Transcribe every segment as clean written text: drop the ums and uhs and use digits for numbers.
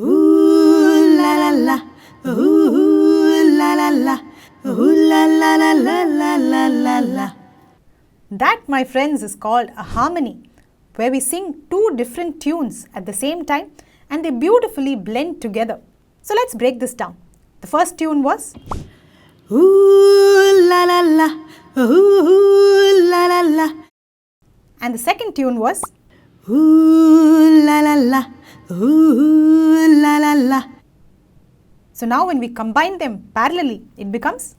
Ooh la la la, ooh la la la, ooh la la la la la la la la. That, my friends, is called a harmony, where we sing two different tunes at the same time and they beautifully blend together. So let's break this down. The first tune was ooh la la la, ooh la la la. And the second tune was ooh la la la, ooh la la la. So now when we combine them parallelly, it becomes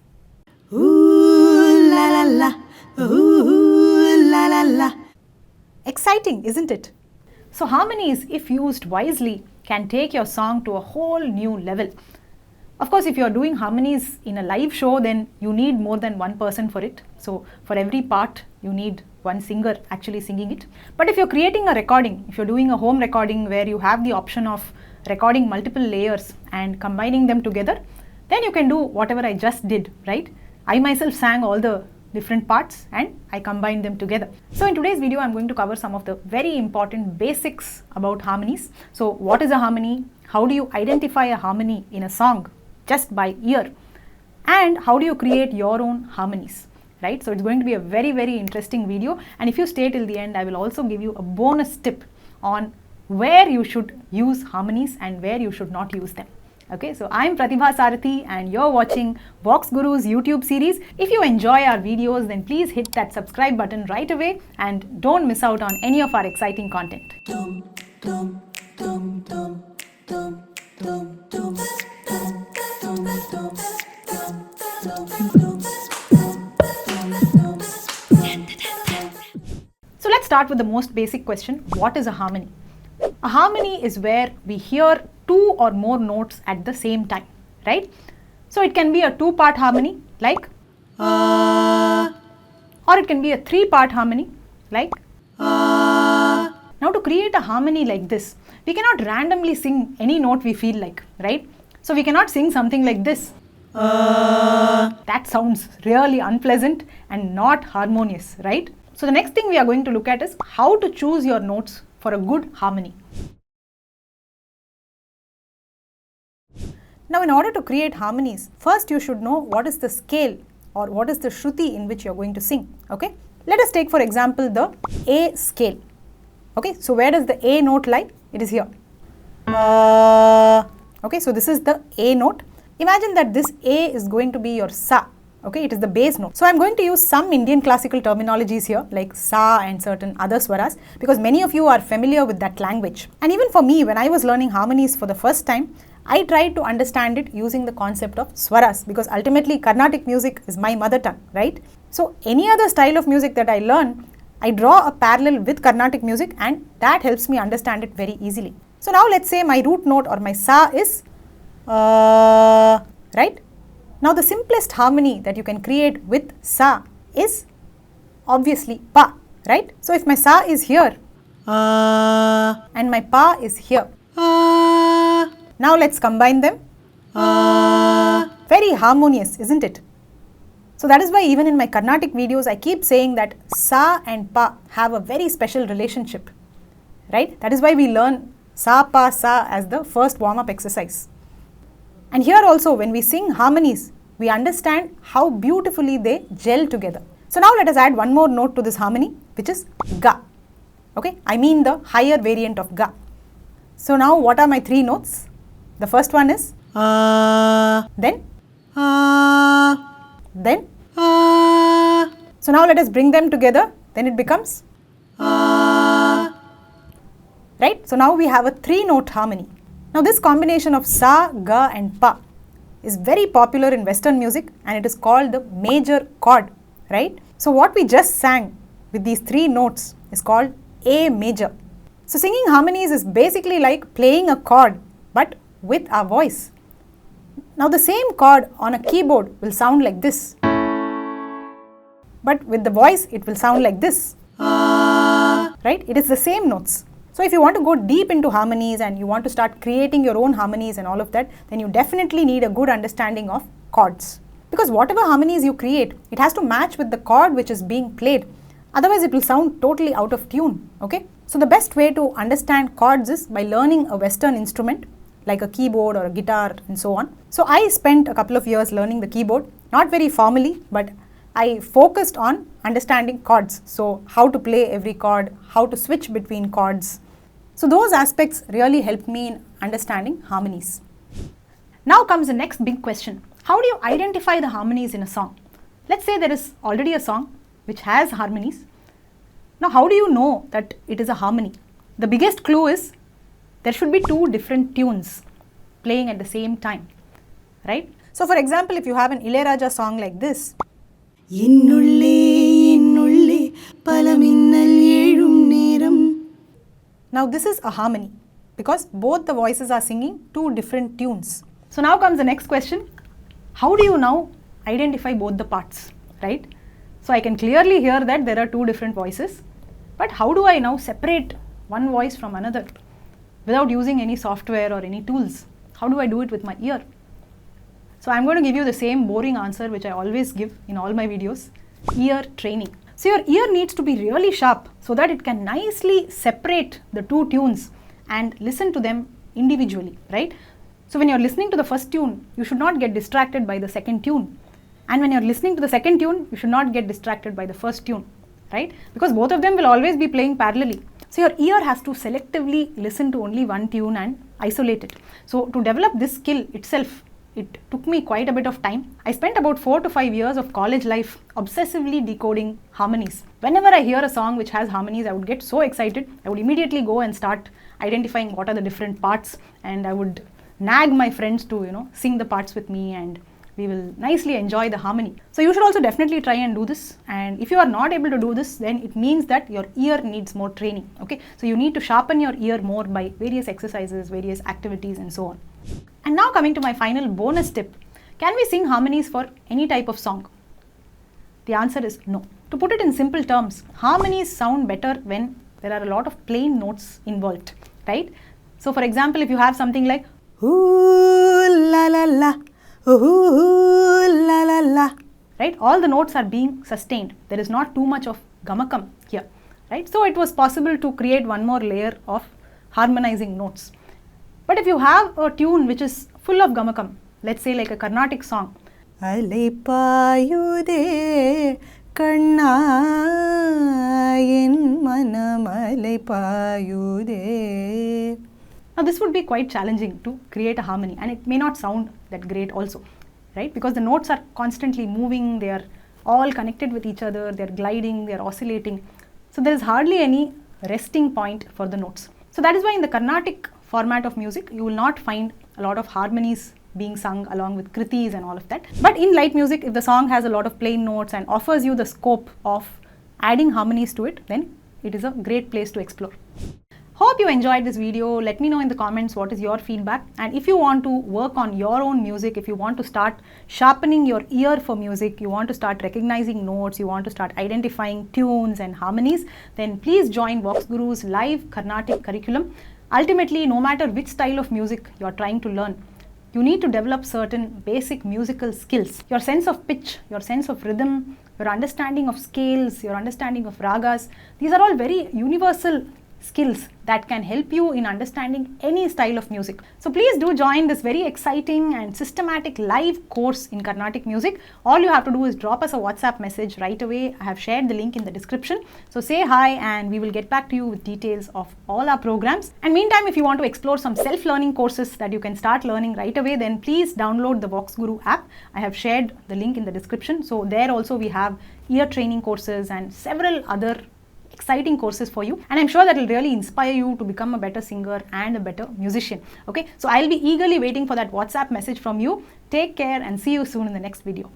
ooh la la la, ooh la la la. Exciting, isn't it? So harmonies, if used wisely, can take your song to a whole new level. Of course, if you are doing harmonies in a live show, then you need more than one person for it. So for every part, you need one singer actually singing it. But if you're creating a recording, if you're doing a home recording where you have the option of recording multiple layers and combining them together, then you can do whatever I just did, right? I myself sang all the different parts and I combined them together. So in today's video, I'm going to cover some of the very important basics about harmonies. So what is a harmony? How do you identify a harmony in a song just by ear? And how do you create your own harmonies? Right? So it's going to be a very, very interesting video. And if you stay till the end, I will also give you a bonus tip on where you should use harmonies and where you should not use them. Okay, so I'm Pratibha Sarathy and you're watching VoxGuru's YouTube series. If you enjoy our videos, then please hit that subscribe button right away and don't miss out on any of our exciting content. So let's start with the most basic question. What is a harmony? A harmony is where we hear two or more notes at the same time, right? So it can be a two-part harmony like or it can be a three-part harmony like Now to create a harmony like this, we cannot randomly sing any note we feel like, right? So we cannot sing something like this. That sounds really unpleasant and not harmonious, right? So the next thing we are going to look at is how to choose your notes for a good harmony. Now in order to create harmonies, first you should know what is the scale or what is the shruti in which you are going to sing, okay? Let us take for example the A scale, okay? So where does the A note lie? It is here. Okay, so this is the A note. Imagine that this A is going to be your Sa. Okay, it is the bass note. So I'm going to use some Indian classical terminologies here like Sa and certain other swaras because many of you are familiar with that language. And even for me, when I was learning harmonies for the first time, I tried to understand it using the concept of swaras because ultimately Carnatic music is my mother tongue, right? So any other style of music that I learn, I draw a parallel with Carnatic music and that helps me understand it very easily. So now let's say my root note or my Sa is right? Now the simplest harmony that you can create with Sa is obviously Pa, right? So if my Sa is here and my Pa is here, now let's combine them. Very harmonious, isn't it? So that is why even in my Carnatic videos, I keep saying that Sa and Pa have a very special relationship, right? That is why we learn Sa, Pa, Sa as the first warm-up exercise. And here also when we sing harmonies, we understand how beautifully they gel together. So now let us add one more note to this harmony, which is Ga. Okay, I mean the higher variant of Ga. So now what are my three notes? The first one is then. So now let us bring them together, then it becomes right? So now we have a three-note harmony. Now this combination of Sa, Ga and Pa is very popular in Western music and it is called the major chord, right? So what we just sang with these three notes is called A major. So singing harmonies is basically like playing a chord but with our voice. Now the same chord on a keyboard will sound like this, but with the voice it will sound like this, right? It is the same notes. So if you want to go deep into harmonies and you want to start creating your own harmonies and all of that, then you definitely need a good understanding of chords. Because whatever harmonies you create, it has to match with the chord which is being played. Otherwise it will sound totally out of tune, okay? So the best way to understand chords is by learning a Western instrument like a keyboard or a guitar and so on. So I spent a couple of years learning the keyboard, not very formally, but I focused on understanding chords. So how to play every chord, how to switch between chords. So those aspects really helped me in understanding harmonies. Now comes the next big question. How do you identify the harmonies in a song? Let's say there is already a song which has harmonies. Now how do you know that it is a harmony? The biggest clue is there should be two different tunes playing at the same time, right? So for example, if you have an Ilayaraja song like this, now this is a harmony because both the voices are singing two different tunes. So now comes the next question. How do you now identify both the parts, right? So I can clearly hear that there are two different voices, but how do I now separate one voice from another without using any software or any tools? How do I do it with my ear? So I'm going to give you the same boring answer which I always give in all my videos, ear training. So your ear needs to be really sharp so that it can nicely separate the two tunes and listen to them individually, right? So when you're listening to the first tune, you should not get distracted by the second tune. And when you're listening to the second tune, you should not get distracted by the first tune, right? Because both of them will always be playing parallelly. So your ear has to selectively listen to only one tune and isolate it. So to develop this skill itself, it took me quite a bit of time. I spent about 4 to 5 years of college life obsessively decoding harmonies. Whenever I hear a song which has harmonies, I would get so excited. I would immediately go and start identifying what are the different parts, and I would nag my friends to, sing the parts with me, and we will nicely enjoy the harmony. So you should also definitely try and do this. And if you are not able to do this, then it means that your ear needs more training. Okay, so you need to sharpen your ear more by various exercises, various activities, and so on. And now coming to my final bonus tip. Can we sing harmonies for any type of song? The answer is no. To put it in simple terms, harmonies sound better when there are a lot of plain notes involved, right? So for example, if you have something like ooh la la la, ooh la la la, right? All the notes are being sustained. There is not too much of gamakam here, right? So it was possible to create one more layer of harmonizing notes. But if you have a tune which is full of gamakam, let's say like a Carnatic song, Alai payude kanna en manam alai payude. Now this would be quite challenging to create a harmony, and it may not sound that great also, right? Because the notes are constantly moving, they are all connected with each other, they are gliding, they are oscillating. So there is hardly any resting point for the notes. So that is why in the Carnatic format of music, you will not find a lot of harmonies being sung along with kritis and all of that. But in light music, if the song has a lot of plain notes and offers you the scope of adding harmonies to it, then it is a great place to explore. Hope you enjoyed this video. Let me know in the comments what is your feedback, and if you want to work on your own music, if you want to start sharpening your ear for music, you want to start recognizing notes, you want to start identifying tunes and harmonies, then please join VoxGuru's live Carnatic curriculum. Ultimately, no matter which style of music you are trying to learn, you need to develop certain basic musical skills. Your sense of pitch, your sense of rhythm, your understanding of scales, your understanding of ragas, these are all very universal skills that can help you in understanding any style of music. So please do join this very exciting and systematic live course in Carnatic music. All you have to do is drop us a WhatsApp message right away. I have shared the link in the description. So say hi and we will get back to you with details of all our programs. And meantime, if you want to explore some self-learning courses that you can start learning right away, then please download the VoxGuru app. I have shared the link in the description. So there also we have ear training courses and several other exciting courses for you, and I'm sure that will really inspire you to become a better singer and a better musician. Okay, so I'll be eagerly waiting for that WhatsApp message from you. Take care and see you soon in the next video.